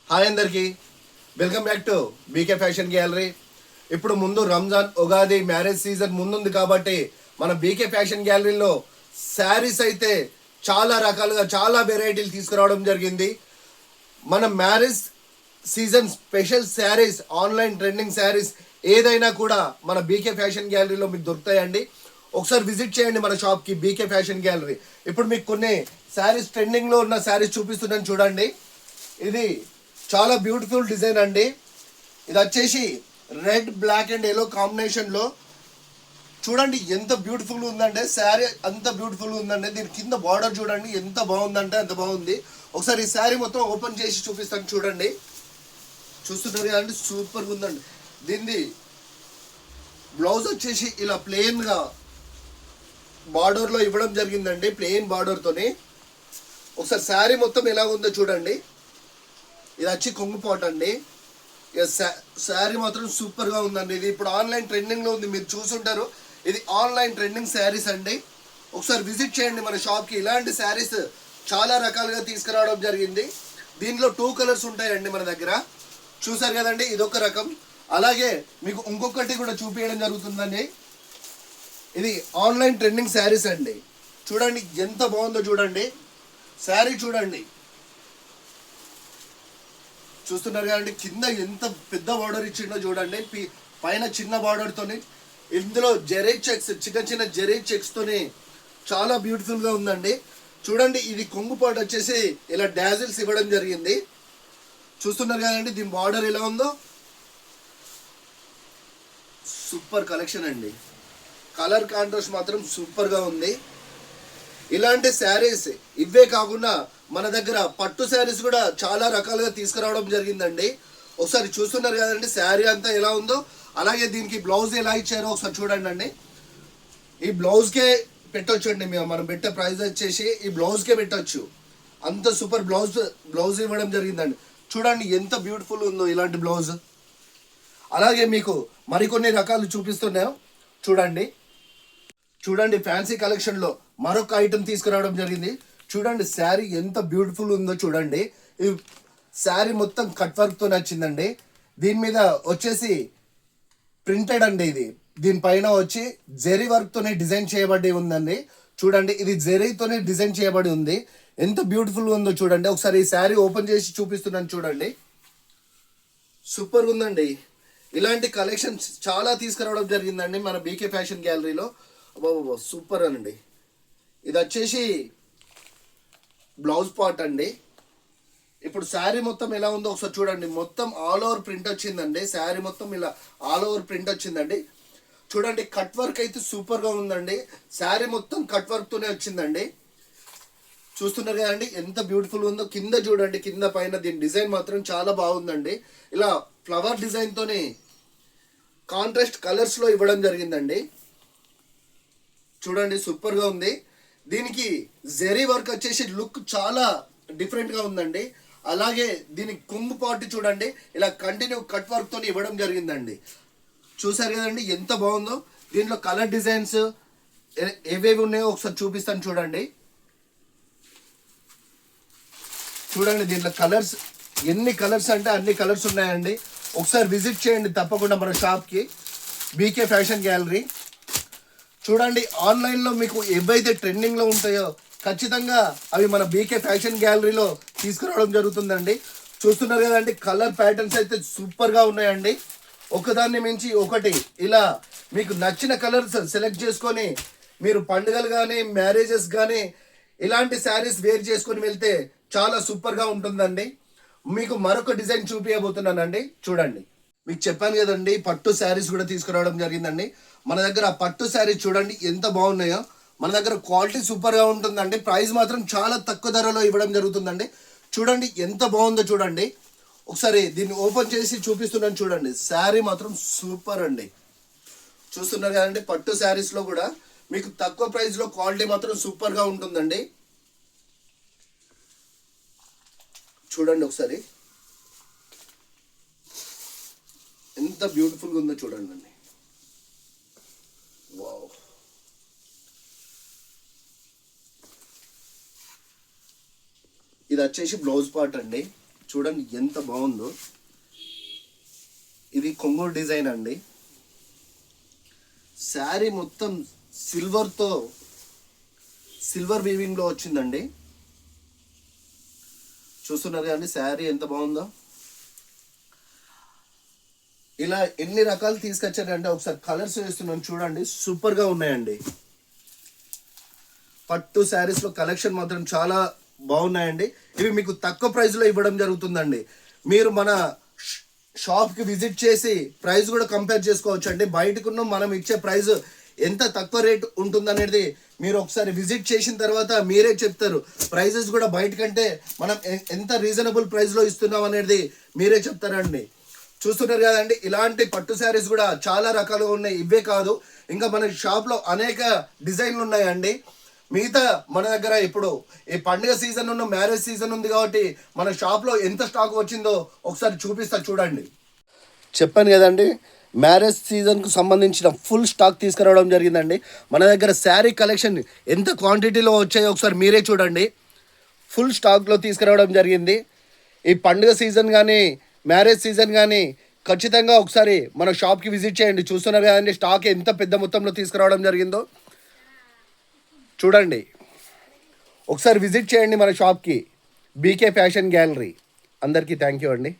Hi అందరికి, welcome back to BK fashion gallery. ఇప్పుడు ముందు రంజాన్, ఉగాది, మ్యారేజ్ సీజన్ ముందుంది కాబట్టి మన బీకే ఫ్యాషన్ గ్యాలరీలో శారీస్ అయితే చాలా రకాలుగా చాలా వెరైటీలు తీసుకురావడం జరిగింది. మన marriage season special saris, online trending saris ఏదైనా కూడా మన బీకే ఫ్యాషన్ గ్యాలరీలో మీకు దొరుకుతాయండి. ఒకసారి విజిట్ చేయండి మన షాప్కి, బీకే ఫ్యాషన్ గ్యాలరీ. ఇప్పుడు మీకు కొన్ని శారీస్, ట్రెండింగ్లో ఉన్న శారీస్ చూపిస్తున్నాను చూడండి. ఇది చాలా బ్యూటిఫుల్ డిజైన్ అండి. ఇది వచ్చేసి రెడ్, బ్లాక్ అండ్ ఎల్లో కాంబినేషన్లో చూడండి ఎంత బ్యూటిఫుల్ ఉందంటే, శారీ అంత బ్యూటిఫుల్ ఉందండి. దీని కింద బార్డర్ చూడండి ఎంత బాగుందంటే అంత బాగుంది. ఒకసారి ఈ శారీ మొత్తం ఓపెన్ చేసి చూపిస్తాను చూడండి. చూస్తున్నారు కదండి, సూపర్గా ఉందండి. దీన్ని బ్లౌజ్ వచ్చేసి ఇలా ప్లెయిన్గా బార్డర్లో ఇవ్వడం జరిగిందండి, ప్లెయిన్ బార్డర్తోని. ఒకసారి శారీ మొత్తం ఎలా ఉందో చూడండి. ఇది వచ్చి కొంగుపాట్ అండి. శారీ మాత్రం సూపర్గా ఉందండి. ఇది ఇప్పుడు ఆన్లైన్ ట్రెండింగ్లో ఉంది, మీరు చూసుంటారు. ఇది ఆన్లైన్ ట్రెండింగ్ శారీస్ అండి. ఒకసారి విజిట్ చేయండి మన షాప్కి. ఇలాంటి శారీస్ చాలా రకాలుగా తీసుకురావడం జరిగింది. దీనిలో 2 కలర్స్ ఉంటాయండి మన దగ్గర. చూసారు కదండి, ఇదొక రకం. అలాగే మీకు ఇంకొకటి కూడా చూపించడం జరుగుతుందండి. ఇది ఆన్లైన్ ట్రెండింగ్ శారీస్ అండి. చూడండి ఎంత బాగుందో చూడండి. శారీ చూడండి, చూస్తున్నారు కదండి. కింద ఎంత పెద్ద బార్డర్ ఇచ్చిండో చూడండి. పైన చిన్న బార్డర్తోని, ఇందులో జెరీ చెక్స్, చిన్న చిన్న జెరీ చెక్స్తోని చాలా బ్యూటిఫుల్గా ఉందండి. చూడండి, ఇది కొంగుపాటు వచ్చేసి ఇలా డాజిల్స్ ఇవ్వడం జరిగింది. చూస్తున్నారు కదండి, దీని బార్డర్ ఎలా ఉందో. సూపర్ కలెక్షన్ అండి. కలర్ కాంట్రాస్ట్ మాత్రం సూపర్గా ఉంది. ఇలాంటి శారీస్ ఇవే కాకుండా మన దగ్గర పట్టు శారీస్ కూడా చాలా రకాలుగా తీసుకురావడం జరిగిందండి. ఒకసారి చూస్తున్నారు కదండి శారీ అంతా ఎలా ఉందో. అలాగే దీనికి బ్లౌజ్ ఎలా ఇచ్చారో ఒకసారి చూడండి అండి. ఈ బ్లౌజ్కే పెట్టొచ్చు అండి. మనం పెట్టే ప్రైస్ వచ్చేసి ఈ బ్లౌజ్కే పెట్టొచ్చు. అంత సూపర్ బ్లౌజ్ ఇవ్వడం జరిగిందండి. చూడండి ఎంత బ్యూటిఫుల్ ఉందో ఇలాంటి బ్లౌజ్. అలాగే మీకు మరికొన్ని రకాలు చూపిస్తున్నాం చూడండి. చూడండి, ఫ్యాన్సీ కలెక్షన్లో మరొక ఐటమ్ తీసుకురావడం జరిగింది. చూడండి శారీ ఎంత బ్యూటిఫుల్ ఉందో చూడండి. ఈ శారీ మొత్తం కట్ వర్క్తో వచ్చిందండి. దీని మీద వచ్చేసి ప్రింటెడ్ అండి. ఇది దీనిపైన వచ్చి జెరీ వర్క్తోనే డిజైన్ చేయబడి ఉందండి. చూడండి, ఇది జెరీతోనే డిజైన్ చేయబడి ఉంది. ఎంత బ్యూటిఫుల్ ఉందో చూడండి. ఒకసారి ఈ శారీ ఓపెన్ చేసి చూపిస్తున్నాను చూడండి. సూపర్ ఉందండి. ఇలాంటి కలెక్షన్స్ చాలా తీసుకురావడం జరిగిందండి మన బీకే ఫ్యాషన్ గ్యాలరీలో. బాబా సూపర్ అండి. ఇది వచ్చేసి బ్లౌజ్ పార్ట్ అండి. ఇప్పుడు శారీ మొత్తం ఎలా ఉందో ఒకసారి చూడండి. మొత్తం ఆల్ ఓవర్ ప్రింట్ వచ్చిందండి. శారీ మొత్తం ఇలా ఆల్ ఓవర్ ప్రింట్ వచ్చిందండి. చూడండి, కట్ వర్క్ అయితే సూపర్గా ఉందండి. శారీ మొత్తం కట్ వర్క్తోనే వచ్చిందండి. చూస్తున్నారు కదండి ఎంత బ్యూటిఫుల్ ఉందో. కింద చూడండి, కింద పైన దీని డిజైన్ మాత్రం చాలా బాగుందండి. ఇలా ఫ్లవర్ డిజైన్తోనే కాంట్రాస్ట్ కలర్స్లో ఇవ్వడం జరిగిందండి. చూడండి సూపర్గా ఉంది. దీనికి జెరీ వర్క్ వచ్చేసి లుక్ చాలా డిఫరెంట్గా ఉందండి. అలాగే దీని కొంగు పాటు చూడండి ఇలా కంటిన్యూ కట్ వర్క్తో ఇవ్వడం జరిగిందండి. చూసారు కదండి ఎంత బాగుందో. దీంట్లో కలర్ డిజైన్స్ ఏవేవి ఉన్నాయో ఒకసారి చూపిస్తాను చూడండి. చూడండి దీంట్లో కలర్స్ ఎన్ని కలర్స్ అంటే అన్ని కలర్స్ ఉన్నాయండి. ఒకసారి విజిట్ చేయండి తప్పకుండా మన షాప్కి, బీకే ఫ్యాషన్ గ్యాలరీ. చూడండి, ఆన్లైన్లో మీకు ఏవైతే ట్రెండింగ్లో ఉంటాయో ఖచ్చితంగా అవి మన బీకే ఫ్యాషన్ గ్యాలరీలో తీసుకురావడం జరుగుతుందండి. చూస్తున్నారు కదండి, కలర్ ప్యాటర్న్స్ అయితే సూపర్గా ఉన్నాయండి. ఒకదాన్ని మించి ఒకటి ఇలా మీకు నచ్చిన కలర్స్ సెలెక్ట్ చేసుకొని మీరు పండుగలు కానీ మ్యారేజెస్ కానీ ఇలాంటి శారీస్ వేర్ చేసుకొని వెళ్తే చాలా సూపర్గా ఉంటుందండి. మీకు మరొక డిజైన్ చూపించబోతున్నానండి. చూడండి, మీకు చెప్పాను కదండి పట్టు శారీస్ కూడా తీసుకురావడం జరిగిందండి. మన దగ్గర పట్టు శారీస్ చూడండి ఎంత బాగున్నాయో. మన దగ్గర క్వాలిటీ సూపర్గా ఉంటుందండి. ప్రైస్ మాత్రం చాలా తక్కువ ధరలో ఇవ్వడం జరుగుతుందండి. చూడండి ఎంత బాగుందో చూడండి. ఒకసారి దీన్ని ఓపెన్ చేసి చూపిస్తున్నాను చూడండి. శారీ మాత్రం సూపర్ అండి. చూస్తున్నారు కదండి, పట్టు శారీస్లో కూడా మీకు తక్కువ ప్రైస్లో క్వాలిటీ మాత్రం సూపర్గా ఉంటుందండి. చూడండి ఒకసారి ఎంత బ్యూటిఫుల్గా ఉందో చూడండి అండి. వావ్, ఇది వచ్చేసి బ్లౌజ్ పార్ట్ అండి. చూడండి ఎంత బాగుందో. ఇది కొంగు డిజైన్ అండి. శారీ మొత్తం సిల్వర్ వీవింగ్లో వచ్చిందండి. చూస్తున్నారు కదండి శారీ ఎంత బాగుందో. ఇలా ఎన్ని రకాలు తీసుకొచ్చారంటే ఒకసారి కలర్స్ వేస్తున్నాను చూడండి, సూపర్గా ఉన్నాయండి. పట్టు శారీస్లో కలెక్షన్ మాత్రం చాలా బాగున్నాయండి. ఇవి మీకు తక్కువ ప్రైస్లో ఇవ్వడం జరుగుతుందండి. మీరు మన షాప్కి విజిట్ చేసి ప్రైస్ కూడా కంపేర్ చేసుకోవచ్చు అండి. బయటకున్న మనం ఇచ్చే ప్రైస్ ఎంత తక్కువ రేట్ ఉంటుందనేది మీరు ఒకసారి విజిట్ చేసిన తర్వాత మీరే చెప్తారు. ప్రైజెస్ కూడా బయట కంటే మనం ఎంత రీజనబుల్ ప్రైస్లో ఇస్తున్నాం అనేది మీరే చెప్తారండి. చూస్తున్నారు కదండి, ఇలాంటి పట్టు శారీస్ కూడా చాలా రకాలుగా ఉన్నాయి. ఇవే కాదు, ఇంకా మన షాప్లో అనేక డిజైన్లు ఉన్నాయండి. మిగతా మన దగ్గర ఇప్పుడు ఈ పండుగ సీజన్ ఉన్న మ్యారేజ్ సీజన్ ఉంది కాబట్టి మన షాప్లో ఎంత స్టాక్ వచ్చిందో ఒకసారి చూపిస్తా చూడండి. చెప్పాను కదండి, మ్యారేజ్ సీజన్కు సంబంధించిన ఫుల్ స్టాక్ తీసుకురావడం జరిగిందండి. మన దగ్గర శారీ కలెక్షన్ ఎంత క్వాంటిటీలో వచ్చాయో ఒకసారి మీరే చూడండి. ఫుల్ స్టాక్లో తీసుకురావడం జరిగింది. ఈ పండుగ సీజన్ కానీ మ్యారేజ్ సీజన్ కానీ ఖచ్చితంగా ఒకసారి మన షాప్కి విజిట్ చేయండి. చూస్తున్నారు కదండి స్టాక్ ఎంత పెద్ద మొత్తంలో తీసుకురావడం జరిగిందో చూడండి. ఒకసారి విజిట్ చేయండి మన షాప్కి, బీకే ఫ్యాషన్ గ్యాలరీ. అందరికీ థ్యాంక్ యూ అండి.